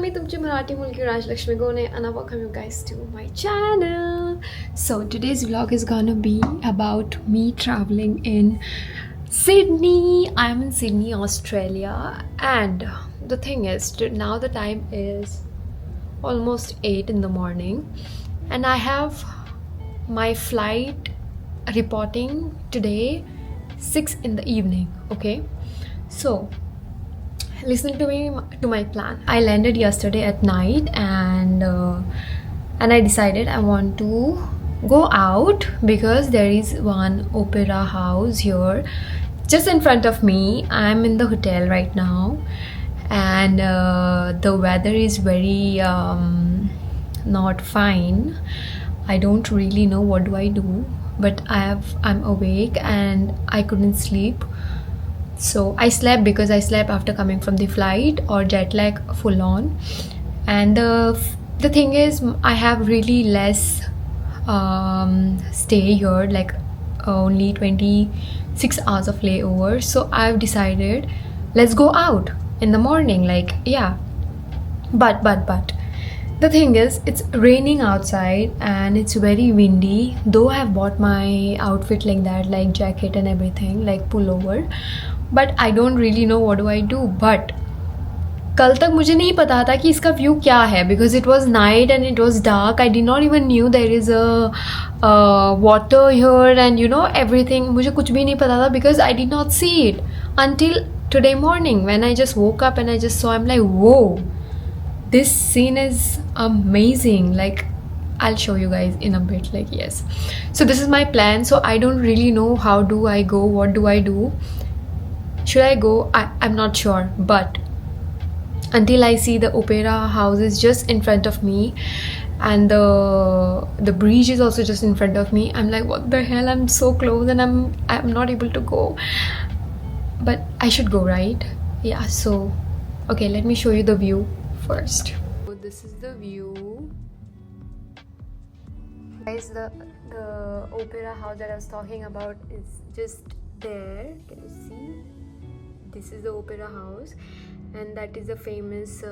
मी तुमची मराठी मुलगी Rajalakshmi गोने and I welcome you guys to my channel. So today's vlog is gonna be about me traveling in Sydney. I'm in Sydney, Australia, and the thing is now the time is almost 8 in the morning and I have my flight reporting today 6 in the evening. Okay, so listen to me, to my plan. I landed yesterday at night and I decided I want to go out because there is one opera house here just in front of me. I'm in the hotel right now and the weather is very not fine. I don't really know what do I do, but I'm awake and I couldn't sleep. So I slept because I slept after coming from the flight, or jet lag full on. And the thing is, I have really less stay here, like only 26 hours of layover. So I've decided, let's go out in the morning. Like, yeah, but the thing is, it's raining outside and it's very windy. Though I have bought my outfit like that, like jacket and everything, like pullover, but I don't really know what do I do. But कल तक मुझे नहीं पता था कि इसका view क्या है, because it was night and it was dark. I did not even knew there is a water here and you know everything. मुझे कुछ भी नहीं पता था because I did not see it until today morning when I just woke up and I just saw. I'm like, whoa, this scene is amazing. Like, I'll show you guys in a bit. Like, yes, so this is my plan. So I don't really know how do I go, what do I do, should I go? I'm not sure, but until I see the opera house is just in front of me and the bridge is also just in front of me, I'm like, what the hell, I'm so close and I'm not able to go, but I should go, right? Yeah, so okay, let me show you the view first. So this is the view, guys. The opera house that I was talking about is just there. Can you see? This is the opera house and that is the famous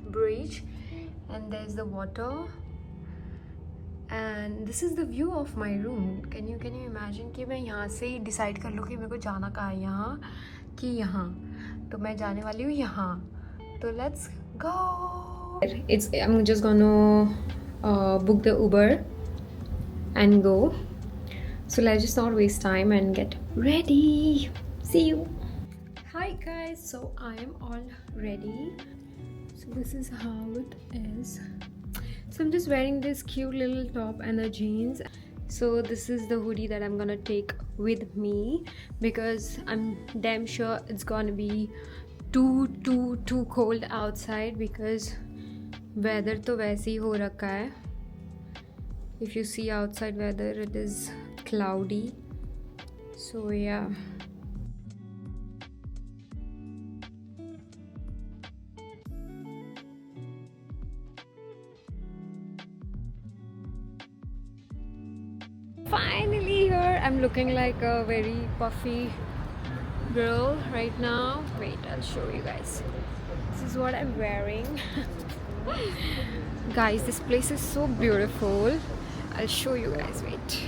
bridge, and there's the water, and this is the view of my room. Can you imagine कि मैं यहाँ से ही decide कर लूँ कि मेरे को जाना कहाँ है, यहाँ कि यहाँ, तो मैं जाने वाली हूँ यहाँ. तो let's go. I'm just gonna book the Uber and go. So let's just not waste time and get ready. See you. Hi guys, so I am all ready. So this is how it is. So I'm just wearing this cute little top and the jeans. So this is the hoodie that I'm gonna take with me because I'm damn sure it's gonna be too cold outside because weather तो वैसे ही हो रखा है. If you see outside weather, it is cloudy. So yeah. Finally here, I'm looking like a very puffy girl right now. Wait, I'll show you guys. This is what I'm wearing. Guys, this place is so beautiful. I'll show you guys, wait.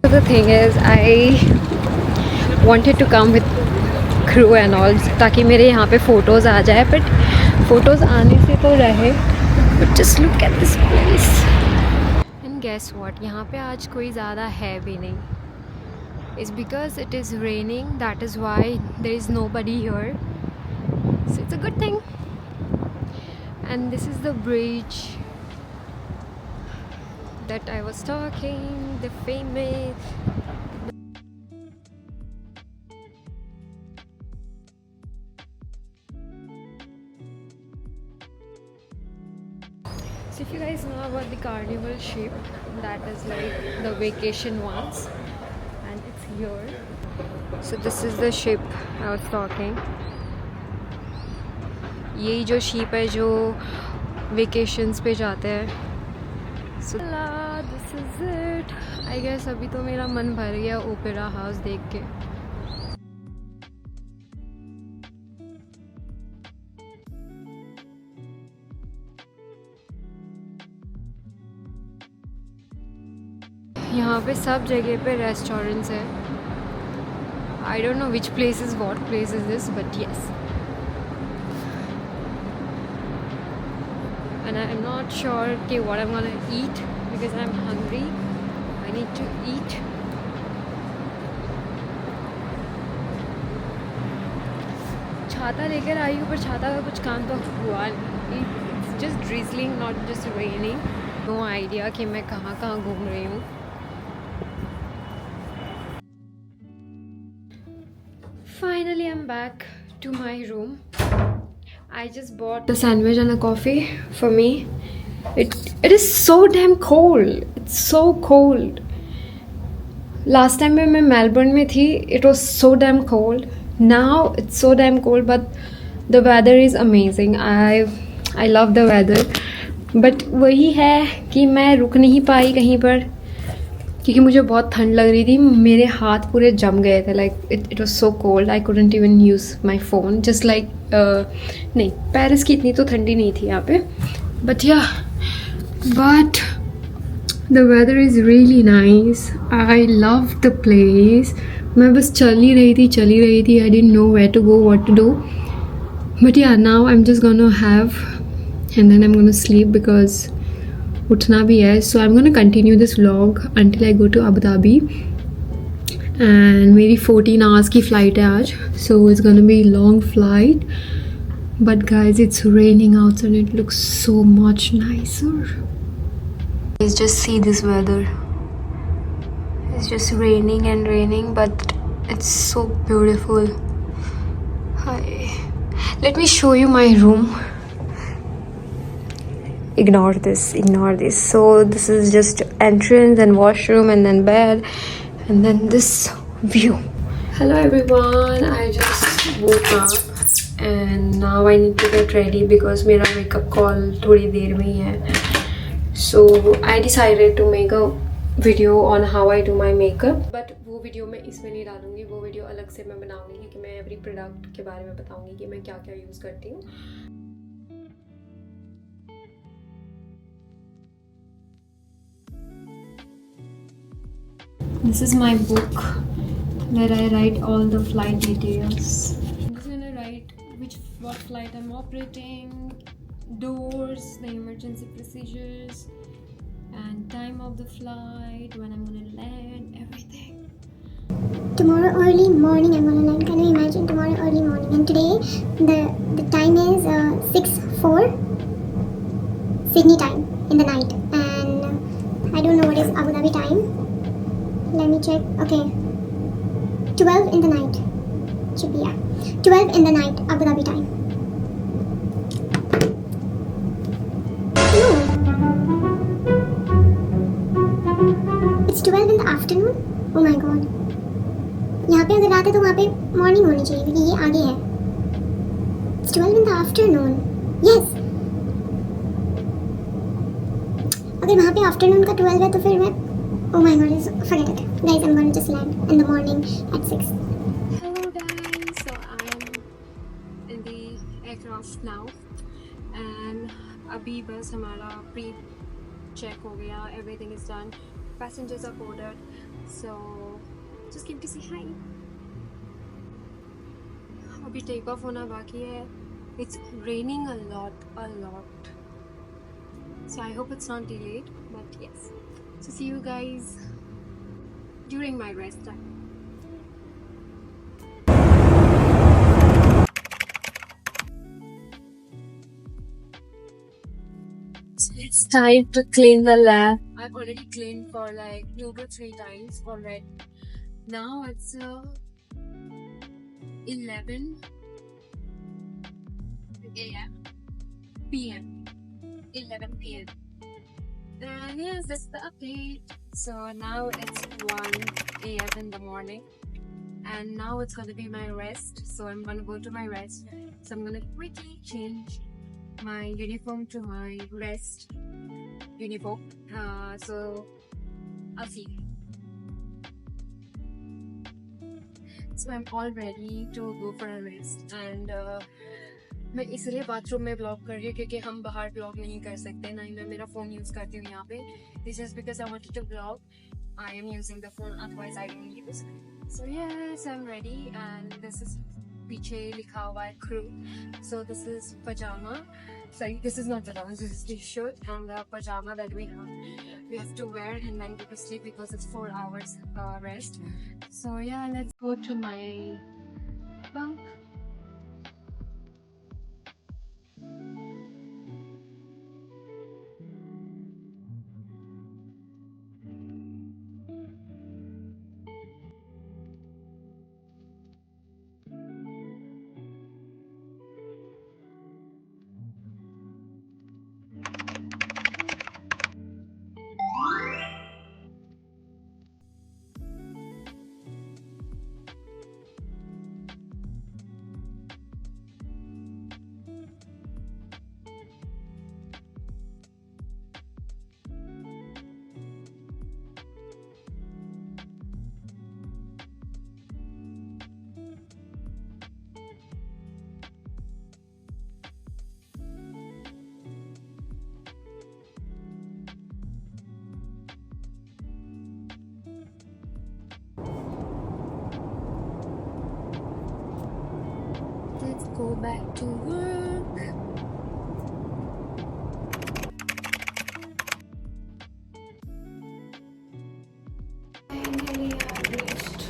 The thing is, I wanted to come with crew and all ताकि मेरे यहाँ पे photos आ जाए, but photos आने से तो रहे, but just look at this place. And guess what? यहाँ पे आज कोई ज़्यादा है भी नहीं. It's because it is raining, that is why there is nobody here. So it's a good thing. And this is the bridge that I was talking, the famous. So if you guys know about the carnival ship, that is like the vacation ones, and it's here. So this is the ship I was talking. यही जो ship है जो vacations पे जाते हैं. So this is it. I guess अभी तो मेरा मन भर गया ओपेरा हाउस देख के। यहाँ पे सब जगह पे रेस्टोरेंट्स है। I don't know which place is what place is this, but yes. And I'm not sure okay, what I'm gonna eat because I'm hungry. I need to eat. छाता लेकर आई हूँ पर छाता का कुछ काम तो हुआ नहीं। It's just drizzling, not just raining. No idea कि मैं कहाँ कहाँ घूम रही हूँ। Finally I'm back to my room. I just bought a sandwich and a coffee for me. It is so damn cold. It's so cold. Last time when मैं Melbourne में थी, it was so damn cold. Now it's so damn cold, but the weather is amazing. I love the weather. But वही है कि मैं रुक नहीं पाई कहीं पर क्योंकि मुझे बहुत ठंड लग रही थी। मेरे हाथ पूरे जम गए थे। Like it was so cold I couldn't even use my phone just like नहीं, पेरिस की इतनी तो ठंडी नहीं थी यहाँ पे, but the weather is really nice. I love the place. मैं बस चल ही रही थी। I didn't know where to go, what to do, but yeah now I am just gonna have and then I am gonna sleep because उठना भी है। सो I am gonna continue this vlog until I go to Abu Dhabi and मेरी 14 hours की flight है आज, so it's gonna be long flight, but guys it's raining outside and it looks so much nicer. Guys, just see this weather. It's just raining, but it's so beautiful. Hi. Let me show you my room. Ignore this. So this is just entrance and washroom and then bed and then this view. Hello everyone, I just woke up and now I need to get ready because मेरा makeup call थोड़ी देर में ही है. So I decided to make a video on how I do my makeup, but वो video मैं इसमें नहीं डालूंगी, वो वीडियो अलग से मैं बनाऊंगी कि मैं एवरी प्रोडक्ट के बारे में बताऊंगी कि मैं क्या क्या यूज़ करती हूँ. This is my book where I write all the flight details. I'm just gonna write what flight I'm operating, doors, the emergency procedures, and time of the flight, when I'm gonna land, everything. Tomorrow early morning I'm gonna land. Can you imagine? Tomorrow early morning, and today the time is 6:04 Sydney time in the night, and I don't know what is Abu Dhabi time. Let me check. Okay, 12 in the night. Should be 12 in the night Abu Dhabi time. No, it's 12 in the afternoon. Oh my god. यहाँ पे अगर रात है तो वहाँ पे morning होनी चाहिए क्योंकि ये आगे है. It's 12 in the afternoon. Yes. अगर वहाँ पे आफ्टरनून का 12 है तो फिर मैं oh my god, forget it. Guys, I'm gonna just land in the morning at 6. Hello guys, so I'm in the aircraft now and अभी बस हमारा प्री चेक हो गया, everything is done, passengers are boarded, so just came to say hi. अभी take off होना बाकी है. It's raining a lot, so I hope it's not delayed, but yes. So see you guys during my rest time. So it's time to clean the lab. I've already cleaned for like 2 to 3 times already. Now it's 11 a.m. p.m. 11 p.m. And yes, that's the update. So now it's 1 a.m. in the morning, and now it's going to be my rest. So I'm going to go to my rest. So I'm going to quickly change my uniform to my rest uniform. So I'll see you. So I'm all ready to go for a rest. And मैं इसलिए bathroom में blog कर रही हूँ क्योंकि हम बाहर blog नहीं कर सकते, ना ही मैं मेरा फ़ोन यूज़ करती हूँ यहाँ पे. This is because I wanted to vlog. I am using the phone, otherwise I don't use. So yes, I'm ready, and this is पीछे लिखा हुआ है crew. So this is pajama. Sorry, this is not pajama. This is t-shirt and the pajama that we have to wear and then go to sleep because it's 4 hours rest. So yeah, let's go to my bunk. Let's go back to work. Finally, I reached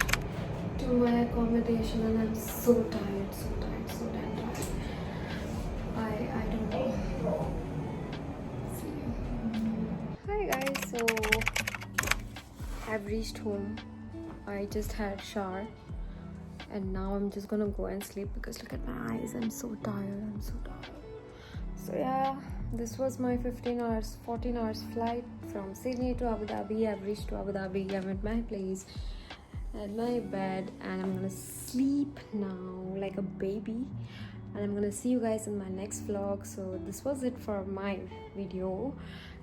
to my accommodation and I'm so tired, so damn tired. I don't know. See you. Hi guys, so I've reached home. I just had a shower and now I'm just gonna go and sleep because look at my eyes. I'm so tired. So yeah, this was my 14 hours flight from Sydney to Abu Dhabi. I've reached to Abu Dhabi. I'm at my place, at my bed, and I'm gonna sleep now like a baby. And I'm gonna see you guys in my next vlog. So this was it for my video.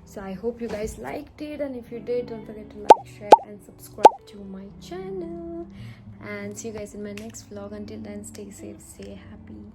So I hope you guys liked it, and if you did, don't forget to like, share and subscribe to my channel. And see you guys in my next vlog. Until then, stay safe, stay happy.